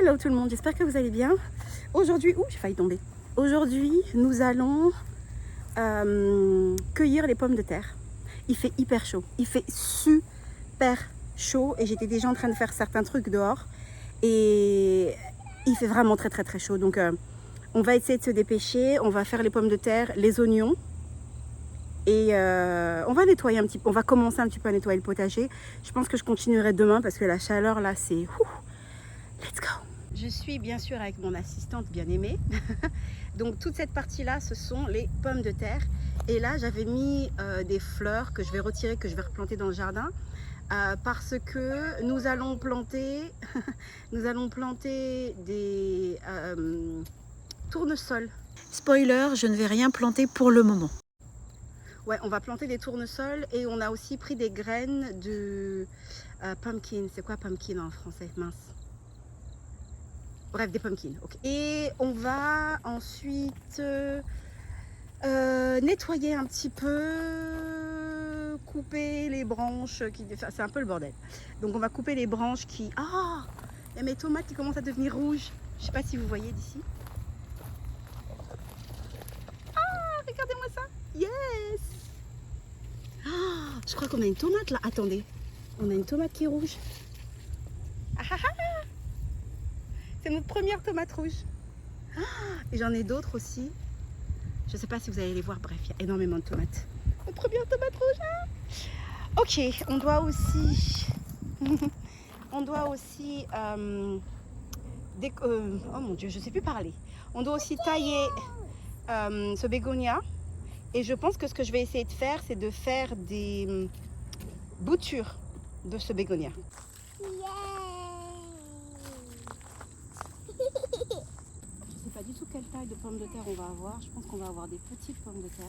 Hello tout le monde, j'espère que vous allez bien. Aujourd'hui, j'ai failli tomber. Aujourd'hui, nous allons cueillir les pommes de terre. Il fait hyper chaud, il fait super chaud et j'étais déjà en train de faire certains trucs dehors et il fait vraiment très chaud. Donc on va essayer de se dépêcher, on va faire les pommes de terre, les oignons et on va nettoyer un petit peu, on va commencer un petit peu à nettoyer le potager. Je pense que je continuerai demain parce que la chaleur là c'est... Let's go! Je suis bien sûr avec mon assistante bien-aimée. Donc toute cette partie-là, ce sont les pommes de terre. Et là, j'avais mis des fleurs que je vais retirer, que je vais replanter dans le jardin. Parce que nous allons planter, des tournesols. Spoiler, je ne vais rien planter pour le moment. Ouais, on va planter des tournesols et on a aussi pris des graines de pumpkin. C'est quoi pumpkin en français? Mince. Bref, des pumpkins. Okay. Et on va ensuite nettoyer un petit peu, couper les branches. C'est un peu le bordel. Donc on va couper les branches qui... Ah, il y a mes tomates qui commencent à devenir rouges. Je ne sais pas si vous voyez d'ici. Ah, regardez-moi ça. Yes. Ah, je crois qu'on a une tomate là. Attendez. On a une tomate qui est rouge. Ah, ah, ah. C'est notre première tomate rouge. Et j'en ai d'autres aussi. Je ne sais pas si vous allez les voir. Bref, il y a énormément de tomates. Notre première tomate rouge. Ok, on doit aussi... oh mon Dieu, je ne sais plus parler. On doit aussi tailler ce bégonia. Et je pense que ce que je vais essayer de faire, c'est de faire des boutures de ce bégonia. Je sais pas du tout quelle taille de pommes de terre on va avoir. Je pense qu'on va avoir des petites pommes de terre.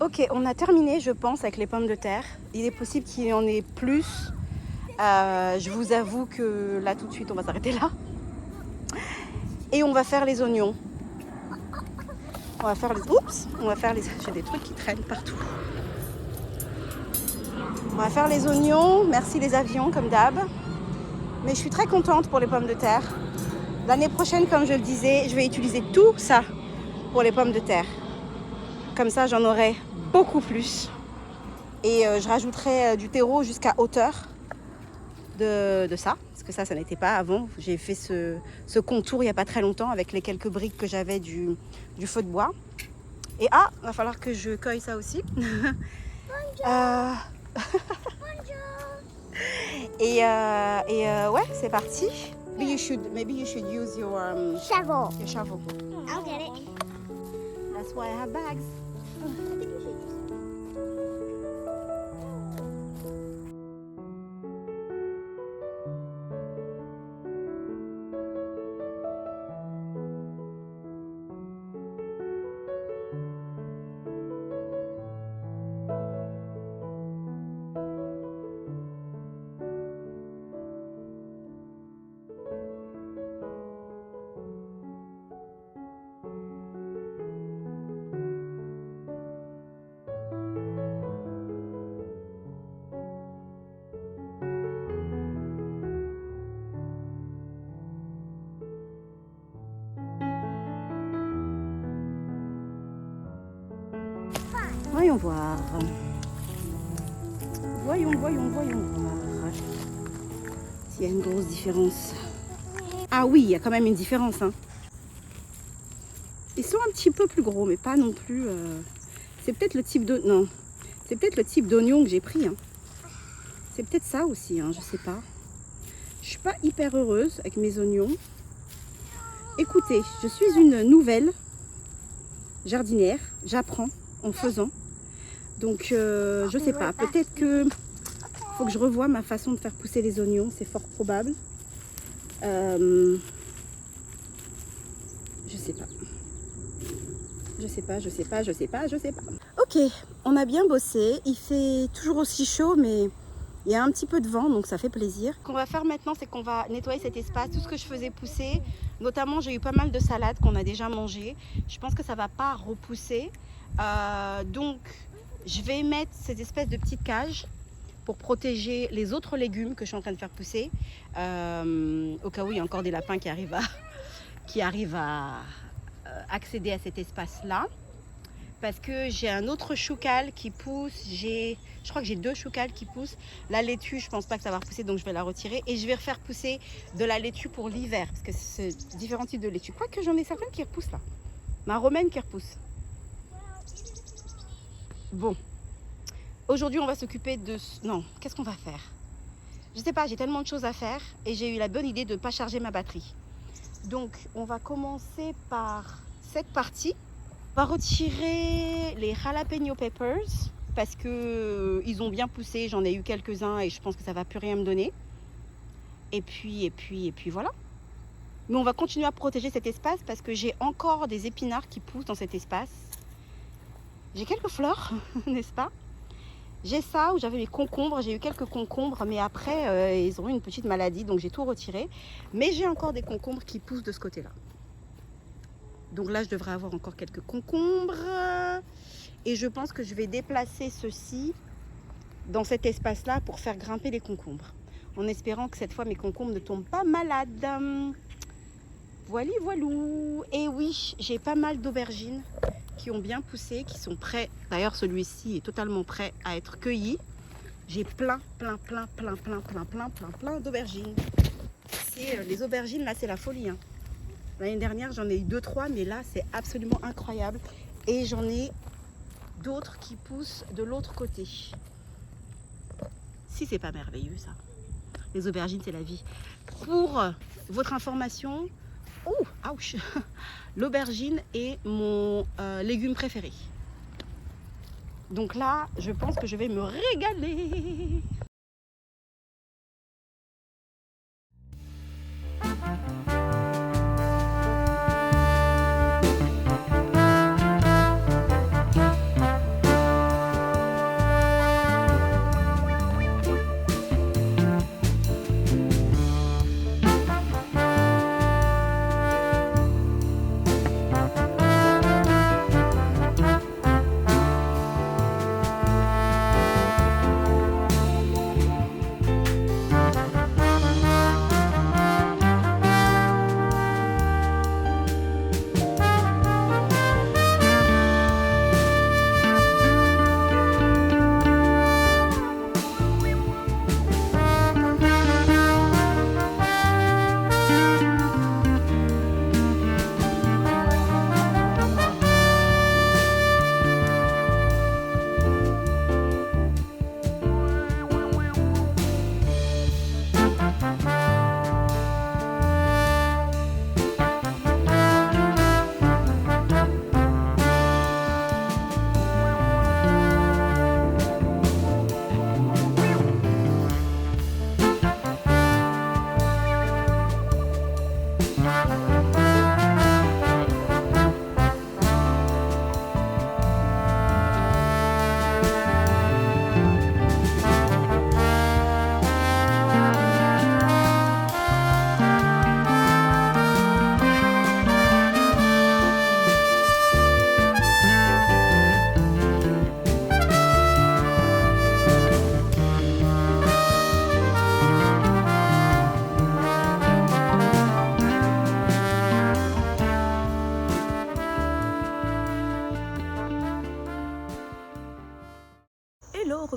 Ok, on a terminé, je pense, avec les pommes de terre. Il est possible qu'il y en ait plus. Je vous avoue que là, tout de suite, on va s'arrêter là. Et on va faire les oignons. On va faire les... Oups! On va faire les... J'ai des trucs qui traînent partout. On va faire les oignons. Merci les avions, comme d'hab. Mais je suis très contente pour les pommes de terre. L'année prochaine, comme je le disais, je vais utiliser tout ça pour les pommes de terre. Comme ça, j'en aurai beaucoup plus. Et je rajouterai du terreau jusqu'à hauteur de ça. Parce que ça n'était pas avant. J'ai fait ce contour il n'y a pas très longtemps avec les quelques briques que j'avais du feu de bois. Et il va falloir que je cueille ça aussi. et ouais, c'est parti. Maybe you should use your Shovel. shovel. I'll get it. That's why I have bags. Voyons voir. Voyons voir. S'il y a une grosse différence. Ah oui, il y a quand même une différence. Hein. Ils sont un petit peu plus gros, mais pas non plus. C'est peut-être le type de. Non. C'est peut-être le type d'oignon que j'ai pris. Hein. C'est peut-être ça aussi, hein, je sais pas. Je suis pas hyper heureuse avec mes oignons. Écoutez, je suis une nouvelle jardinière. J'apprends en faisant. Donc, je sais pas. Peut-être que faut que je revoie ma façon de faire pousser les oignons. C'est fort probable. Je sais pas. Je sais pas. Ok, on a bien bossé. Il fait toujours aussi chaud, mais il y a un petit peu de vent, donc ça fait plaisir. Ce qu'on va faire maintenant, c'est qu'on va nettoyer cet espace. Tout ce que je faisais pousser, notamment j'ai eu pas mal de salades qu'on a déjà mangées. Je pense que ça va pas repousser. Donc, je vais mettre cette espèce de petite cage pour protéger les autres légumes que je suis en train de faire pousser. Au cas où il y a encore des lapins qui arrivent à accéder à cet espace-là. Parce que j'ai un autre choucal qui pousse. Je crois que j'ai 2 choucals qui poussent. La laitue, je pense pas que ça va repousser, donc je vais la retirer. Et je vais refaire pousser de la laitue pour l'hiver. Parce que c'est différents types de laitue. Quoique j'en ai certaines qui repoussent là. Ma romaine qui repousse. Bon. Aujourd'hui, on va s'occuper de... Non, qu'est-ce qu'on va faire? Je sais pas, j'ai tellement de choses à faire. Et j'ai eu la bonne idée de ne pas charger ma batterie. Donc, on va commencer par cette partie. On va retirer les jalapeno peppers parce que ils ont bien poussé. J'en ai eu quelques-uns et je pense que ça va plus rien me donner. Et puis voilà. Mais on va continuer à protéger cet espace parce que j'ai encore des épinards qui poussent dans cet espace. J'ai quelques fleurs, n'est-ce pas? J'ai ça où j'avais mes concombres. J'ai eu quelques concombres, mais après, ils ont eu une petite maladie, donc j'ai tout retiré. Mais j'ai encore des concombres qui poussent de ce côté-là. Donc là, je devrais avoir encore quelques concombres. Et je pense que je vais déplacer ceci dans cet espace-là pour faire grimper les concombres. En espérant que cette fois, mes concombres ne tombent pas malades. Voili voilou. Et oui, j'ai pas mal d'aubergines qui ont bien poussé, qui sont prêts. D'ailleurs, celui-ci est totalement prêt à être cueilli. J'ai plein d'aubergines. Les aubergines, là, c'est la folie. Hein. L'année dernière, j'en ai eu 2-3, mais là, c'est absolument incroyable. Et j'en ai d'autres qui poussent de l'autre côté. Si c'est pas merveilleux, ça. Les aubergines, c'est la vie. Pour votre information, ouch, l'aubergine est mon légume préféré. Donc là, je pense que je vais me régaler.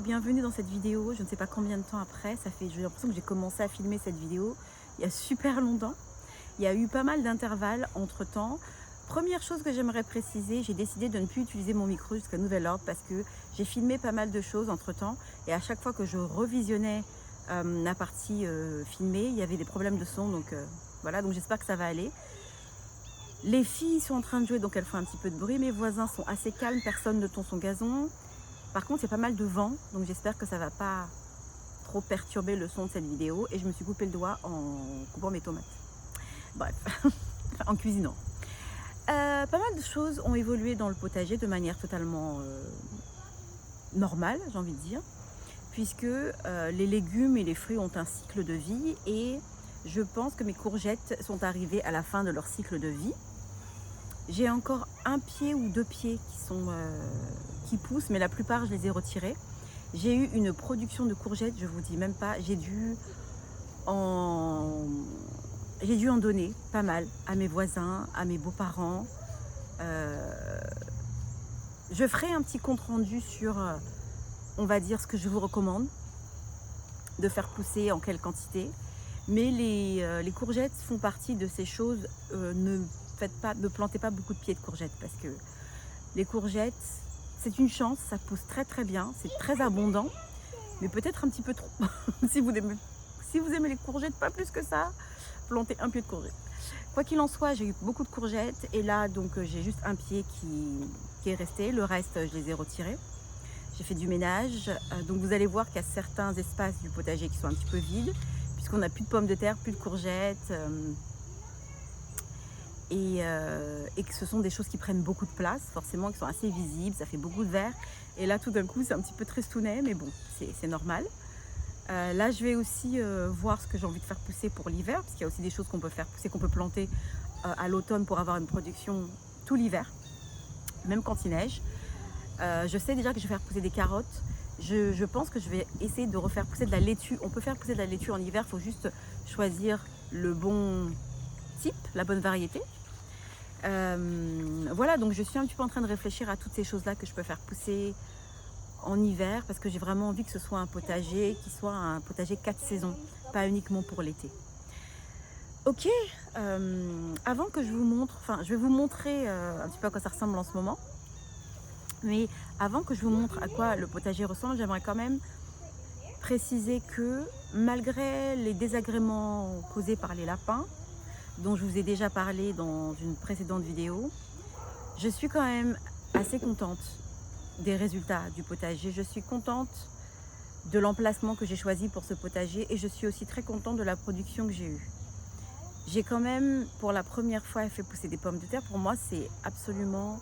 bienvenue dans cette vidéo. Je ne sais pas combien de temps après, j'ai l'impression que j'ai commencé à filmer cette vidéo il y a super longtemps. Il y a eu pas mal d'intervalles entre temps. Première chose que j'aimerais préciser, j'ai décidé de ne plus utiliser mon micro jusqu'à nouvel ordre parce que j'ai filmé pas mal de choses entre temps et à chaque fois que je revisionnais la partie filmée, il y avait des problèmes de son, donc voilà, donc j'espère que ça va aller. Les filles sont en train de jouer, donc elles font un petit peu de bruit. Mes voisins sont assez calmes, personne ne tond son gazon. Par contre, il y a pas mal de vent, donc j'espère que ça va pas trop perturber le son de cette vidéo. Et je me suis coupé le doigt en coupant mes tomates. Bref, en cuisinant. Pas mal de choses ont évolué dans le potager de manière totalement normale, j'ai envie de dire, puisque les légumes et les fruits ont un cycle de vie et je pense que mes courgettes sont arrivées à la fin de leur cycle de vie. J'ai encore un pied ou deux pieds qui poussent, mais la plupart je les ai retirés. J'ai eu une production de courgettes, je vous dis même pas, j'ai dû en donner pas mal à mes voisins, à mes beaux-parents. Je ferai un petit compte rendu sur, on va dire, ce que je vous recommande de faire pousser, en quelle quantité. Mais les courgettes font partie de ces choses. Ne plantez pas beaucoup de pieds de courgettes parce que les courgettes, c'est une chance, ça pousse très très bien, c'est très abondant, mais peut-être un petit peu trop. si vous aimez les courgettes, pas plus que ça, plantez un pied de courgette. Quoi qu'il en soit, j'ai eu beaucoup de courgettes et là donc j'ai juste un pied qui est resté, le reste je les ai retirés. J'ai fait du ménage, donc vous allez voir qu'il y a certains espaces du potager qui sont un petit peu vides, puisqu'on n'a plus de pommes de terre, plus de courgettes, et que ce sont des choses qui prennent beaucoup de place, forcément, qui sont assez visibles, ça fait beaucoup de vert. Et là, tout d'un coup, c'est un petit peu tristounet, mais bon, c'est normal. Là, je vais aussi voir ce que j'ai envie de faire pousser pour l'hiver, parce qu'il y a aussi des choses qu'on peut faire pousser, qu'on peut planter à l'automne pour avoir une production tout l'hiver, même quand il neige. Je sais déjà que je vais faire pousser des carottes. Je pense que je vais essayer de refaire pousser de la laitue. On peut faire pousser de la laitue en hiver, il faut juste choisir le bon type, la bonne variété. Voilà, donc je suis un petit peu en train de réfléchir à toutes ces choses-là que je peux faire pousser en hiver parce que j'ai vraiment envie que ce soit un potager qui soit un potager 4 saisons, pas uniquement pour l'été. Ok, avant que je vous montre, je vais vous montrer un petit peu à quoi ça ressemble en ce moment. Mais avant que je vous montre à quoi le potager ressemble, j'aimerais quand même préciser que malgré les désagréments causés par les lapins, dont je vous ai déjà parlé dans une précédente vidéo, je suis quand même assez contente des résultats du potager. Je suis contente de l'emplacement que j'ai choisi pour ce potager et je suis aussi très contente de la production que j'ai eue. J'ai quand même, pour la première fois, fait pousser des pommes de terre. Pour moi, c'est absolument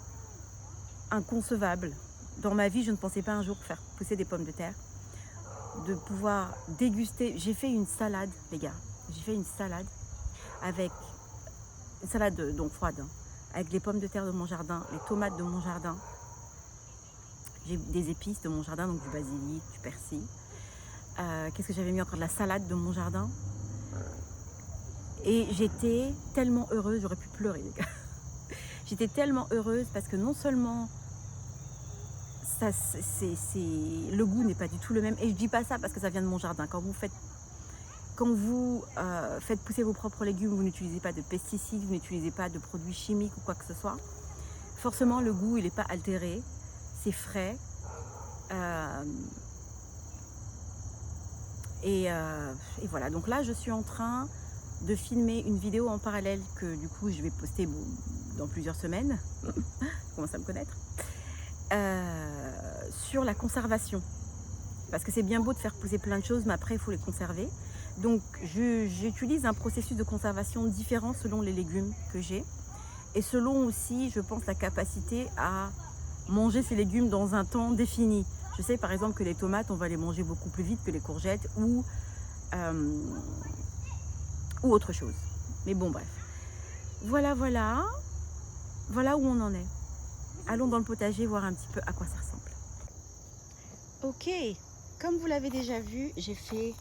inconcevable. Dans ma vie, je ne pensais pas un jour faire pousser des pommes de terre, de pouvoir déguster. J'ai fait une salade, les gars. J'ai fait une salade avec une salade donc froide, hein, avec les pommes de terre de mon jardin, les tomates de mon jardin. J'ai des épices de mon jardin, donc du basilic, du persil. Qu'est-ce que j'avais mis encore? De la salade de mon jardin. Et j'étais tellement heureuse, j'aurais pu pleurer, les gars. J'étais tellement heureuse parce que non seulement le goût n'est pas du tout le même. Et je dis pas ça parce que ça vient de mon jardin. Quand vous faites pousser vos propres légumes, vous n'utilisez pas de pesticides, vous n'utilisez pas de produits chimiques ou quoi que ce soit. Forcément, le goût, il n'est pas altéré. C'est frais. Et voilà. Donc là, je suis en train de filmer une vidéo en parallèle que du coup, je vais poster dans plusieurs semaines. Je commence à me connaître. Sur la conservation. Parce que c'est bien beau de faire pousser plein de choses, mais après, il faut les conserver. Donc, j'utilise un processus de conservation différent selon les légumes que j'ai. Et selon aussi, je pense, la capacité à manger ces légumes dans un temps défini. Je sais par exemple que les tomates, on va les manger beaucoup plus vite que les courgettes ou autre chose. Mais bon, bref. Voilà où on en est. Allons dans le potager voir un petit peu à quoi ça ressemble. Ok, comme vous l'avez déjà vu, j'ai fait...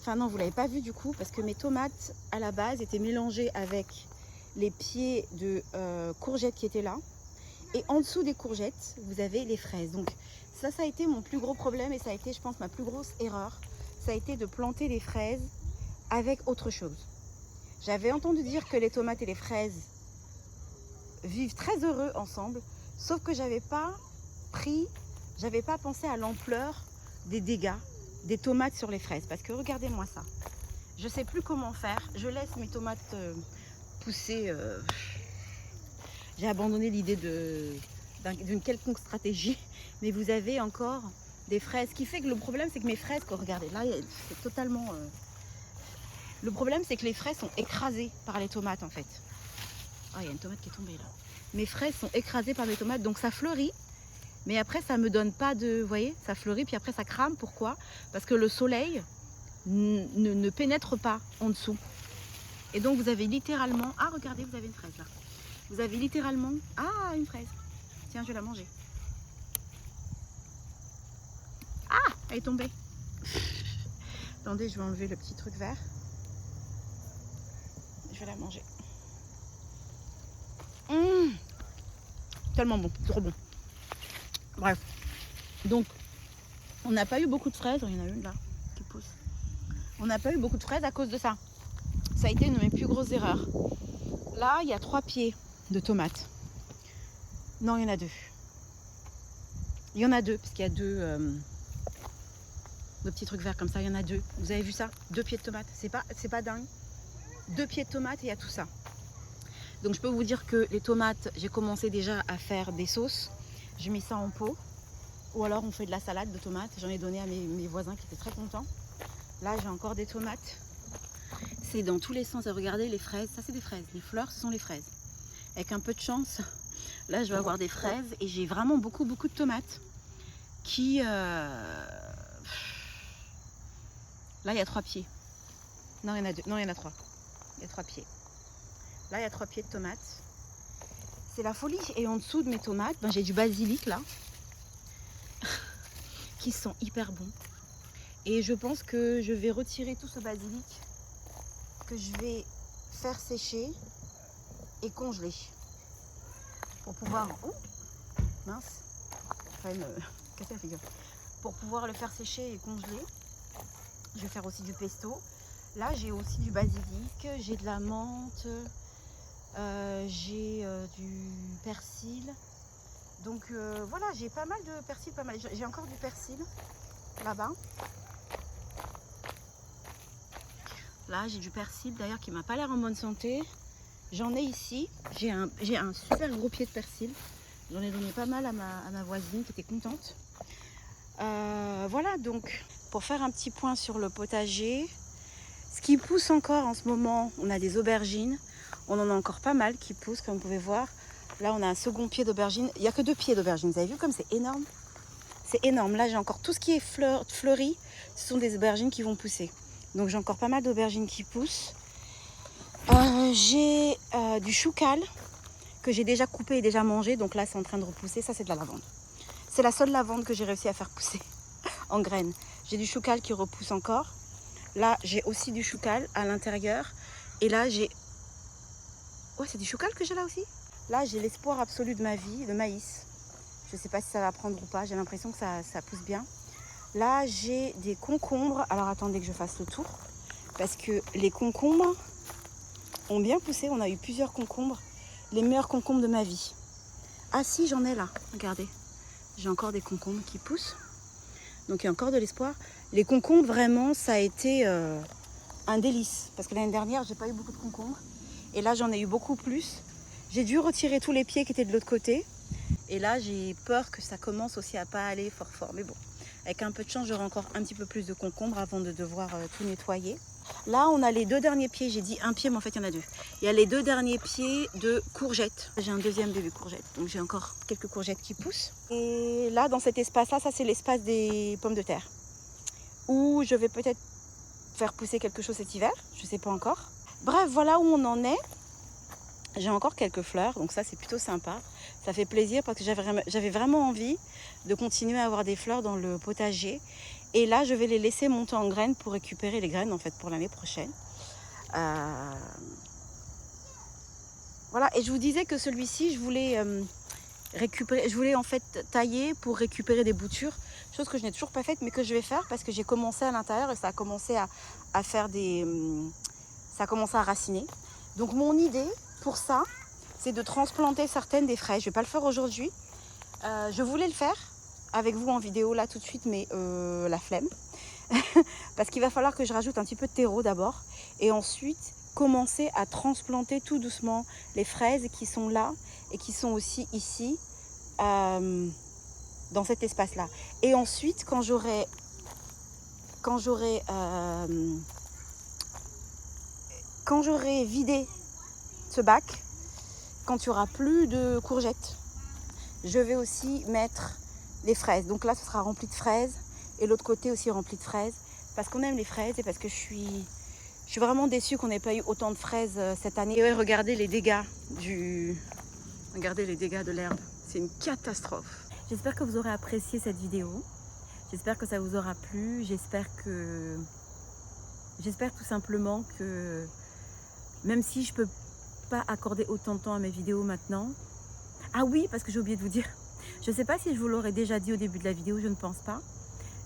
Enfin non, vous l'avez pas vu du coup, parce que mes tomates à la base étaient mélangées avec les pieds de courgettes qui étaient là. Et en dessous des courgettes, vous avez les fraises. Donc ça a été mon plus gros problème et ça a été, je pense, ma plus grosse erreur. Ça a été de planter les fraises avec autre chose. J'avais entendu dire que les tomates et les fraises vivent très heureux ensemble, sauf que j'avais pas pensé à l'ampleur des dégâts des tomates sur les fraises. Parce que regardez-moi ça. Je sais plus comment faire. Je laisse mes tomates pousser. J'ai abandonné l'idée d'une quelconque stratégie. Mais vous avez encore des fraises. Ce qui fait que le problème, c'est que mes fraises, regardez, là, c'est totalement... Le problème, c'est que les fraises sont écrasées par les tomates, en fait. Ah, il y a une tomate qui est tombée, là. Mes fraises sont écrasées par mes tomates, donc ça fleurit. Mais après, ça me donne pas de... Vous voyez, ça fleurit, puis après, ça crame. Pourquoi? Parce que le soleil ne pénètre pas en dessous. Et donc, vous avez littéralement... Ah, regardez, vous avez une fraise, là. Vous avez littéralement... Ah, une fraise. Tiens, je vais la manger. Ah, elle est tombée. Attendez, je vais enlever le petit truc vert. Je vais la manger. Tellement bon, trop bon. Bref. Donc, on n'a pas eu beaucoup de fraises. Il y en a une là qui pousse. On n'a pas eu beaucoup de fraises à cause de ça. Ça a été une de mes plus grosses erreurs. Là, il y a 3 pieds de tomates. Non, il y en a 2. Il y en a 2, parce qu'il y a deux petits trucs verts comme ça. Il y en a 2. Vous avez vu ça? 2 pieds de tomates. C'est pas dingue. 2 pieds de tomates et il y a tout ça. Donc je peux vous dire que les tomates, j'ai commencé déjà à faire des sauces. Je mets ça en pot. Ou alors on fait de la salade de tomates. J'en ai donné à mes voisins qui étaient très contents. Là, j'ai encore des tomates. C'est dans tous les sens. Et regardez les fraises. Ça, c'est des fraises. Les fleurs, ce sont les fraises. Avec un peu de chance, là, je vais avoir des fraises. Et j'ai vraiment beaucoup de tomates qui... Là, il y a 3 pieds. Non, il y en a 2. Non, il y en a 3. Il y a 3 pieds. Là, il y a 3 pieds de tomates. C'est la folie. Et en dessous de mes tomates, j'ai du basilic, là. Qui sont hyper bons. Et je pense que je vais retirer tout ce basilic. Que je vais faire sécher. Et congeler. Pour pouvoir... Oh, mince. Enfin, casser la figure. Pour pouvoir le faire sécher et congeler. Je vais faire aussi du pesto. Là, j'ai aussi du basilic, j'ai de la menthe, j'ai du persil. Donc voilà, j'ai pas mal de persil, pas mal. J'ai encore du persil là-bas. Là, j'ai du persil d'ailleurs qui m'a pas l'air en bonne santé. J'en ai ici. J'ai un super gros pied de persil. J'en ai donné pas mal à ma voisine qui était contente. Voilà, donc pour faire un petit point sur le potager, ce qui pousse encore en ce moment, on a des aubergines. On en a encore pas mal qui poussent, comme vous pouvez voir. Là, on a un second pied d'aubergine. Il n'y a que 2 pieds d'aubergine. Vous avez vu comme c'est énorme? C'est énorme. Là, j'ai encore tout ce qui est fleuri. Ce sont des aubergines qui vont pousser. Donc, j'ai encore pas mal d'aubergines qui poussent. J'ai du choucal que j'ai déjà coupé et déjà mangé. Donc là, c'est en train de repousser. Ça, c'est de la lavande. C'est la seule lavande que j'ai réussi à faire pousser en graines. J'ai du choucal qui repousse encore. Là, j'ai aussi du choucal à l'intérieur. Et là, j'ai... Ouais, c'est du choucal que j'ai là aussi. Là, j'ai l'espoir absolu de ma vie, le maïs. Je ne sais pas si ça va prendre ou pas. J'ai l'impression que ça pousse bien. Là, j'ai des concombres. Alors, attendez que je fasse le tour. Parce que les concombres ont bien poussé. On a eu plusieurs concombres. Les meilleurs concombres de ma vie. Ah si, j'en ai là. Regardez. J'ai encore des concombres qui poussent. Donc, il y a encore de l'espoir. Les concombres, vraiment, ça a été un délice. Parce que l'année dernière, j'ai pas eu beaucoup de concombres. Et là, j'en ai eu beaucoup plus. J'ai dû retirer tous les pieds qui étaient de l'autre côté. Et là, j'ai peur que ça commence aussi à pas aller fort. Mais bon, avec un peu de chance, j'aurai encore un petit peu plus de concombres avant de devoir tout nettoyer. Là, on a les 2 derniers pieds. J'ai dit un pied, mais en fait, il y en a 2. Il y a les 2 derniers pieds de courgettes. J'ai un deuxième début courgette. Donc, j'ai encore quelques courgettes qui poussent. Et là, dans cet espace-là, ça, c'est l'espace des pommes de terre. Où je vais peut-être faire pousser quelque chose cet hiver. Je ne sais pas encore. Bref, voilà où on en est. J'ai encore quelques fleurs, donc ça c'est plutôt sympa. Ça fait plaisir parce que j'avais vraiment envie de continuer à avoir des fleurs dans le potager. Et là, je vais les laisser monter en graines pour récupérer les graines en fait pour l'année prochaine. Voilà, et je vous disais que celui-ci, je voulais récupérer, je voulais en fait tailler pour récupérer des boutures, chose que je n'ai toujours pas faite mais que je vais faire parce que j'ai commencé à l'intérieur et ça a commencé à faire ça a commencé à raciner. Donc mon idée pour ça, c'est de transplanter certaines des fraises. Je vais pas le faire aujourd'hui. Je voulais le faire avec vous en vidéo là tout de suite, mais la flemme. Parce qu'il va falloir que je rajoute un petit peu de terreau d'abord et ensuite commencer à transplanter tout doucement les fraises qui sont là et qui sont aussi ici dans cet espace là. Et ensuite quand j'aurai vidé ce bac, quand il n'y aura plus de courgettes, je vais aussi mettre les fraises. Donc là ce sera rempli de fraises et l'autre côté aussi rempli de fraises parce qu'on aime les fraises et parce que je suis vraiment déçue qu'on n'ait pas eu autant de fraises cette année. Et ouais, regardez les dégâts de l'herbe, c'est une catastrophe. J'espère que vous aurez apprécié cette vidéo, j'espère que ça vous aura plu, j'espère tout simplement que même si je peux pas accorder autant de temps à mes vidéos maintenant. Ah oui, parce que j'ai oublié de vous dire, je sais pas si je vous l'aurais déjà dit au début de la vidéo, je ne pense pas,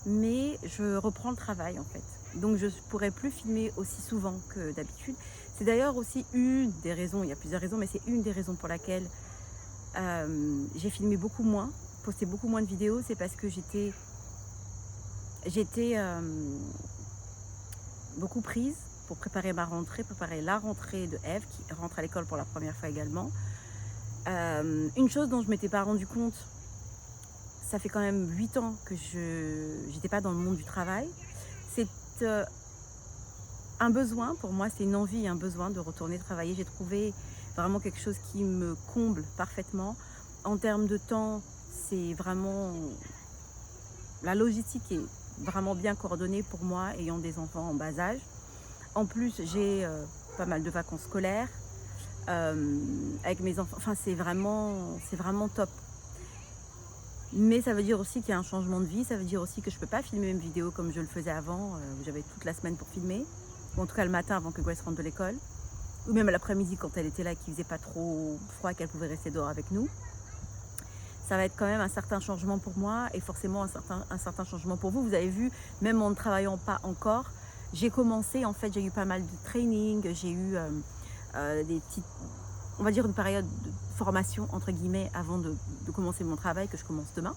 mais je reprends le travail en fait. Donc je ne pourrai plus filmer aussi souvent que d'habitude. C'est d'ailleurs aussi une des raisons, il y a plusieurs raisons, mais c'est une des raisons pour laquelle j'ai filmé beaucoup moins, posté beaucoup moins de vidéos, c'est parce que j'étais beaucoup prise pour préparer ma rentrée, préparer la rentrée de Eve qui rentre à l'école pour la première fois également. Une chose dont je ne m'étais pas rendu compte, ça fait quand même 8 ans que je n'étais pas dans le monde du travail, c'est un besoin pour moi, c'est une envie, un besoin de retourner travailler. J'ai trouvé vraiment quelque chose qui me comble parfaitement. En termes de temps, c'est vraiment... La logistique est vraiment bien coordonnée pour moi, ayant des enfants en bas âge. En plus, j'ai pas mal de vacances scolaires avec mes enfants. Enfin, c'est vraiment top. Mais ça veut dire aussi qu'il y a un changement de vie. Ça veut dire aussi que je ne peux pas filmer mes vidéos comme je le faisais avant, où j'avais toute la semaine pour filmer. Ou en tout cas le matin avant que Grace rentre de l'école. Ou même l'après-midi quand elle était là et qu'il ne faisait pas trop froid et qu'elle pouvait rester dehors avec nous. Ça va être quand même un certain changement pour moi et forcément un certain changement pour vous. Vous avez vu, même en ne travaillant pas encore, j'ai commencé, en fait, j'ai eu pas mal de training, j'ai eu des petites, on va dire une période de formation, entre guillemets, avant de commencer mon travail, que je commence demain.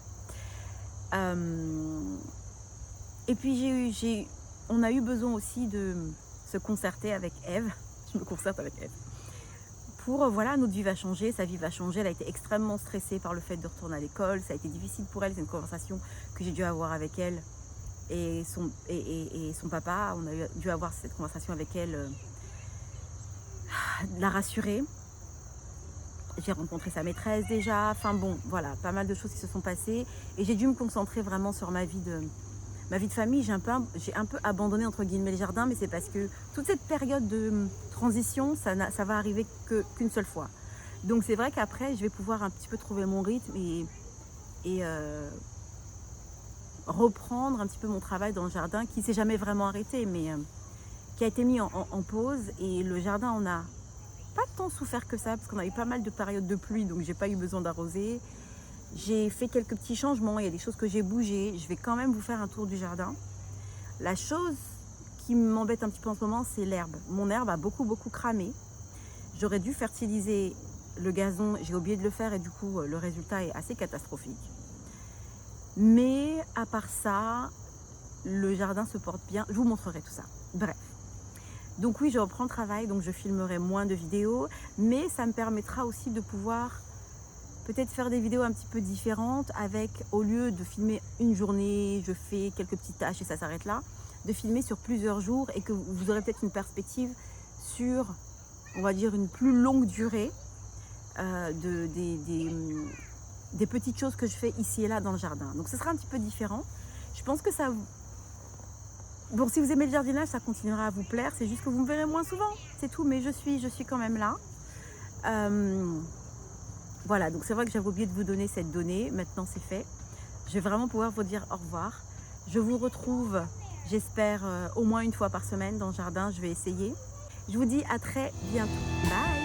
Et puis, on a eu besoin aussi de se concerter avec Eve. Je me concerte avec Eve. Pour, voilà, notre vie va changer, sa vie va changer. Elle a été extrêmement stressée par le fait de retourner à l'école. Ça a été difficile pour elle. C'est une conversation que j'ai dû avoir avec elle et son papa. On a dû avoir cette conversation avec elle, la rassurer. J'ai rencontré sa maîtresse déjà. Enfin bon, voilà, pas mal de choses qui se sont passées. Et j'ai dû me concentrer vraiment sur ma vie de famille. J'ai un peu abandonné entre guillemets les jardins, mais c'est parce que toute cette période de transition, ça va arriver qu'une seule fois. Donc c'est vrai qu'après, je vais pouvoir un petit peu trouver mon rythme et reprendre un petit peu mon travail dans le jardin qui s'est jamais vraiment arrêté, mais qui a été mis en pause. Et le jardin, on n'a pas tant souffert que ça, parce qu'on a eu pas mal de périodes de pluie, donc j'ai pas eu besoin d'arroser. J'ai fait quelques petits changements, il y a des choses que j'ai bougées. Je vais quand même vous faire un tour du jardin. La chose qui m'embête un petit peu en ce moment, c'est l'herbe. Mon herbe a beaucoup cramé. J'aurais dû fertiliser le gazon, j'ai oublié de le faire et du coup le résultat est assez catastrophique. Mais à part ça, le jardin se porte bien. Je vous montrerai tout ça. Bref. Donc oui, je reprends le travail, donc je filmerai moins de vidéos, mais ça me permettra aussi de pouvoir peut-être faire des vidéos un petit peu différentes avec, au lieu de filmer une journée, je fais quelques petites tâches et ça s'arrête là, de filmer sur plusieurs jours et que vous aurez peut-être une perspective sur, on va dire, une plus longue durée des petites choses que je fais ici et là dans le jardin. Donc ce sera un petit peu différent. Je pense que ça... Bon, si vous aimez le jardinage, ça continuera à vous plaire. C'est juste que vous me verrez moins souvent, c'est tout. Mais je suis quand même là. Voilà, donc c'est vrai que j'avais oublié de vous donner cette donnée. Maintenant, c'est fait. Je vais vraiment pouvoir vous dire au revoir. Je vous retrouve, j'espère, au moins une fois par semaine dans le jardin. Je vais essayer. Je vous dis à très bientôt. Bye!